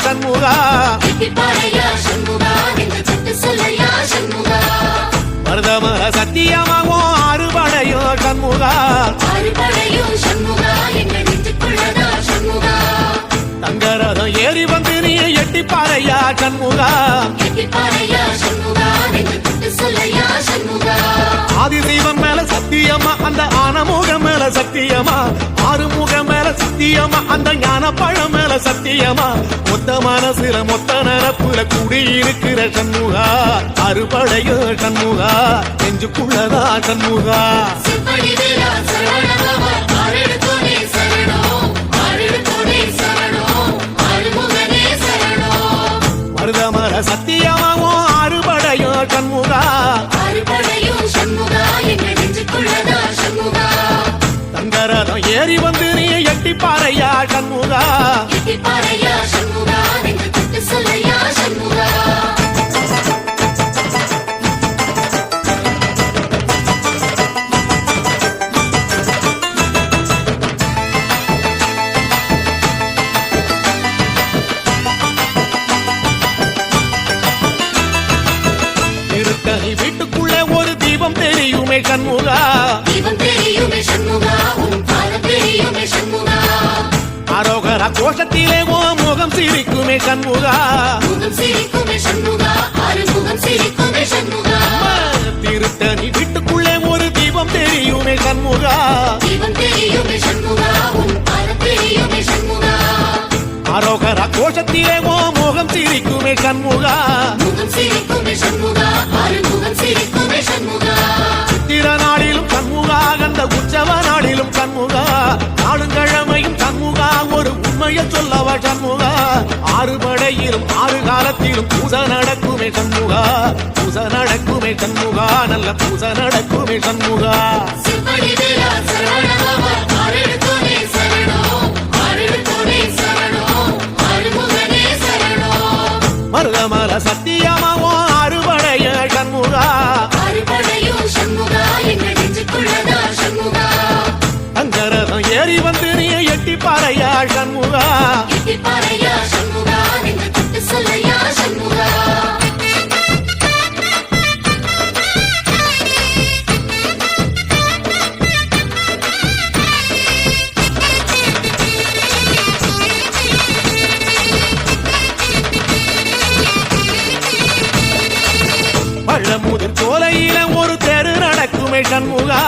சண்முகா மருதமர சத்தியமாவோ அறுபடையோ சண்முகா தங்கரதம் ஏறி வந்து நீ எட்டி பாறையா சண்முகா ஆதிதெய்வம் மேல சத்தியமா அந்த ஆனமுகம் மேல சத்தியமா ஆறுமுகம் மேல சத்தியமா அந்த ஞான பழம் மேல சத்தியமா மொத்த மனசுல மொத்த நரப்புல குடியிருக்கிற சண்முகா அறுபடையோ சண்முகா நெஞ்சுக்குள்ளதா சண்முகா மருதமர சத்தியமாவோ அறுபடையோ சண்முகா தங்கரதம் ஏறி வந்து நீ எட்டி பாறையா சண்முகா திருத்தணி வீட்டுக்குள்ளே ஒரு தீபம் தெரியுமே சண்முகா அரோகரா கோஷத்திலே ஓ முகம் சிரிக்குமே சண்முகா திருத்தணி வீட்டுக்குள்ளே ஒரு தீபம் தெரியுமே சண்முகா அரோகரா கோஷத்திலே ஓ முகம் சிரிக்குமே சண்முகா சித்திர நாளிலும் சண்முகா கந்த உற்சவ நாளிலும் சண்முகா நாளுங்கிழமையும் சண்முகா ஒரு உண்மையை சொல்லவா சண்முகா ஆறுபடையிலும் ஆறு காலத்திலும் பூசை நடக்குமே சண்முகா பூசை நடக்குமே சண்முகா நல்ல பூசை நடக்குமே சண்முகா மருதமர சத்தியமாவோ அறுபடைய சண்முகா தங்கரதம் ஏறி வந்து நீ எட்டி பாறையா சண்முகா பழமுதிர் சோலையில ஒரு தெரு நடக்குமே சண்முகா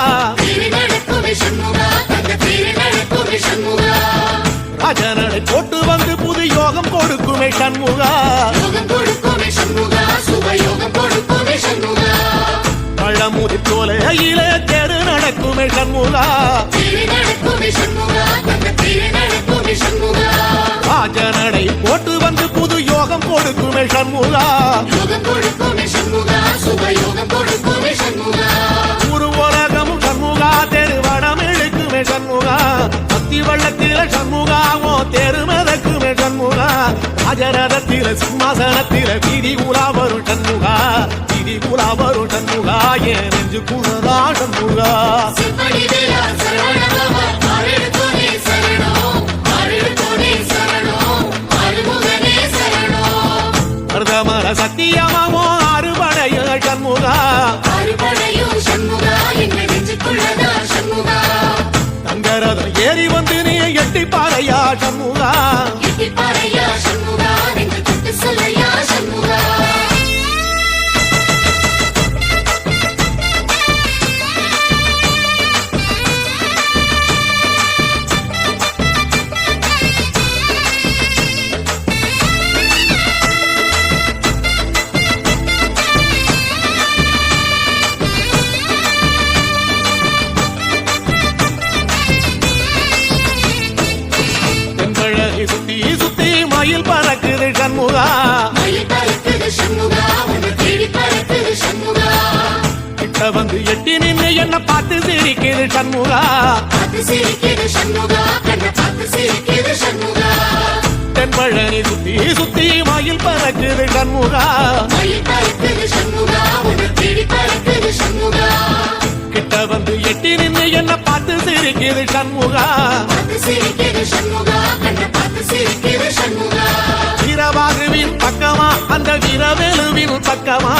ராஜனடை போட்டு வந்து புது யோகம் கொடுக்குமே சண்முகா பழமுதிர் சோலையில தெரு நடக்குமே சண்முகா ராஜனடை போட்டு வந்து புது யோகம் கொடுக்குமே சண்முகா ஒரு உலகமும் சண்முகா தெருவடம் இழுக்குமே சண்முகா பக்தி வள்ளத்தில சண்முகாவோ தெரு மதக்குமே சண்முகா ராஜரதத்தில சிம்மாசனத்தில வீதி உலா வரும் சண்முகா வீதி உலா வரும் சண்முகா ஏன் நெஞ்சு குணதா சண்முகா மருதமர சத்தியமாவோ அறுபடைய சண்முகா தங்கரதம் ஏறி வந்து நீ எட்டி பாறையா சண்முகா சுத்தி சுத்தி மயில் பறக்குது சண்முகா கிட்ட வந்து எட்டி நின்று என்ன பார்த்து சிரிக்குது சண்முகா தென்பழனி சுத்தி சுத்தி மயில் பறக்குது சண்முகா கிட்ட கிட்ட வந்து எட்டி நின்னு என்ன பார்த்து சிரிக்குது சண்முகா. வீரபாகுவின் பக்கமா அந்த வீரவேலுவின் பக்கமா,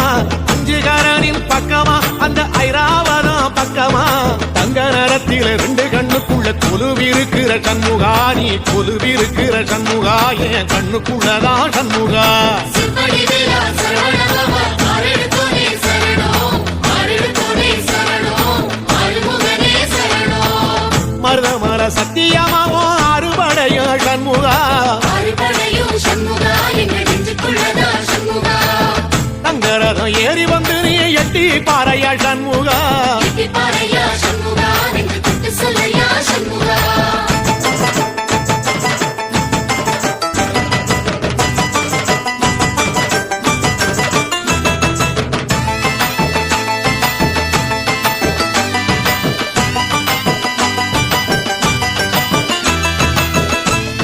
அஞ்சுகரனின் பக்கமா அந்த ஐராவதம் பக்கமா, தங்க நரத்தில ரெண்டு கண்ணுக்குள்ள கொலுவிருக்கிற சண்முகா, நீ கொலுவிருக்கிற சண்முகா, என் கண்ணுக்குள்ளதான் சண்முகா. மருதமர சத்தியமாவோ அறுபடைய சண்முகா, தங்கரதம் ஏறி வந்து நீ எட்டி பாறையா சண்முகா.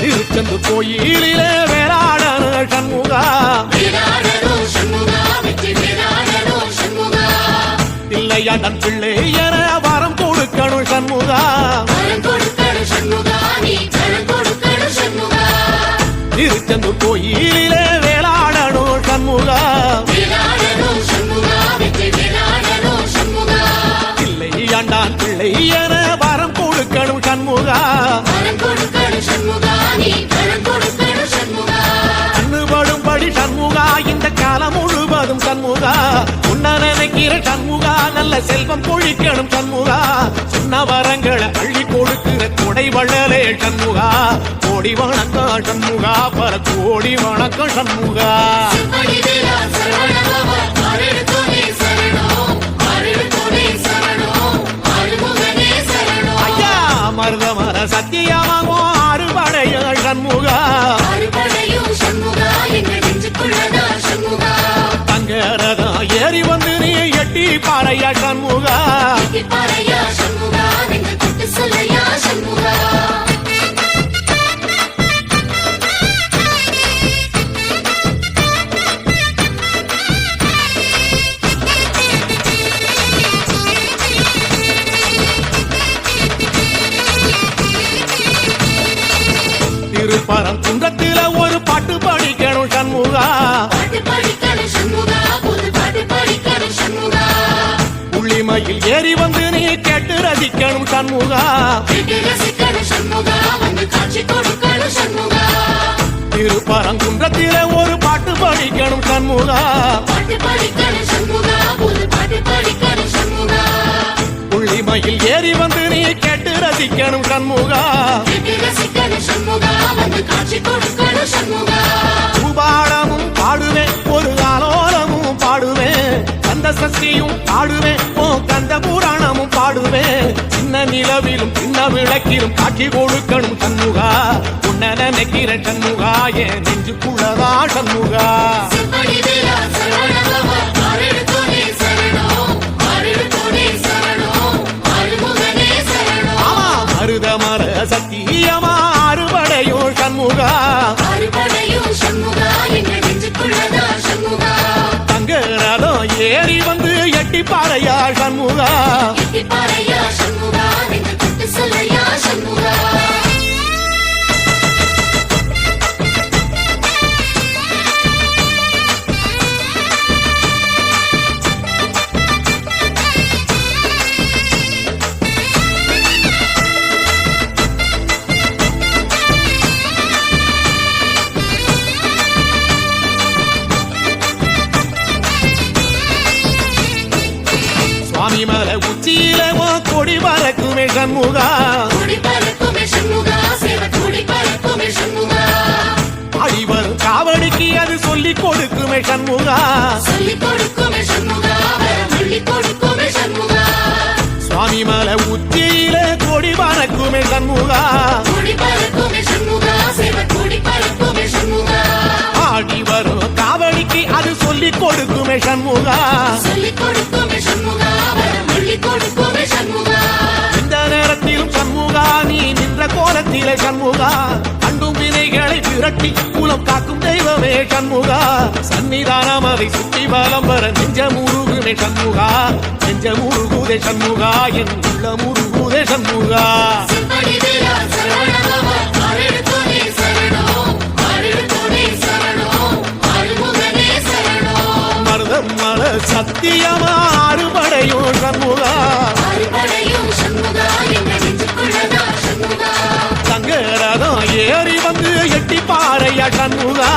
திருச்செந்து கோயிலிலே வேளாடன சண்முகா, பிள்ளையாண்டன் பிள்ளை என வரம் கொடுக்கணும் சண்முகா. திருச்செந்து கோயிலிலே வேளாடணும் சண்முகா, பிள்ளையாண்டான் பிள்ளை என வரம் கொடுக்கணும் சண்முகா. கண்ணுபடும்படி சண்முகா இந்த காலம் முழுவதும் சண்முகா, உன்ன நினைக்கிற சண்முகா நல்ல செல்வம் பொழிக்கணும் சண்முகா. சொன்ன வரங்களை அள்ளி கொடுக்கிற கொடை வள்ளலே சண்முகா, கோடி வணக்கம் சண்முகா, பல கோடி வணக்கம் சண்முகா. ஐயா மருதமர சத்தியமாவோ அறுபடைய சண்முகா, தங்கரதம் ஏறி வந்து நீ எட்டி பாறையா சண்முகா. திருப்பரம் குன்றத்தில ஒரு பாட்டு படிக்கணும் சண்முகா, புள்ளிமையில் ஏறி வந்து நீ கேட்டு ரசிக்கணும் சண்முகா. திருப்பரங்குன்றத்தில ஒரு பாட்டு படிக்கணும் சண்முகா, புள்ளிமையில் ஏறி வந்து நீ கேட்டு ரசிக்கணும் சண்முகா. பூபாடமும் பாடுவேன் ஒரு ஆலோலமும் பாடுவேன், கந்த சஷ்டியும் பாடுவேன் ஓ கந்த புராணமும் பாடுவேன். சின்ன நிலவிலும் சின்ன விளக்கிலும் காட்சி கொடுக்கணும் சண்முகா, உன்ன நினைக்கிற சண்முகா, என் நெஞ்சுக்குள்ளதா சண்முகா. மருதமர சத்தியமா அறுபடையோ சண்முகா, தங்கரதம் ஏறி வந்து எட்டி பாறையா சண்முகா. சுவாமிமலை உச்சியில கொடி பறக்குமே சண்முகா, ஆடி வரும் காவடிக்கு அது சொல்லி கொடுக்குமே சண்முகா. சுவாமிமலை உச்சியில கொடி பறக்குமே சண்முகா, ஆடி வரும் காவடிக்கு அது சொல்லி கொடுக்குமே சண்முகா. இந்த நேரத்திலும் சண்முகா நீ நின்ற கோலத்திலே சண்முகா, அண்டும் வினைகளை விரட்டி குலம் காக்கும் தெய்வம் தெய்வமே சண்முகா சன்னிதானம் அதை சுற்றி வலம் வர நெஞ்ச முருகுமே சண்முகா நெஞ்ச முருகுதே சண்முகா என் உள்ள முருகுதே சண்முகா மருதம் மல சத்தியமா அறுபடையும் சண்முகா தங்கரதம் ஏறி வந்து எட்டி பாறையா சண்முகா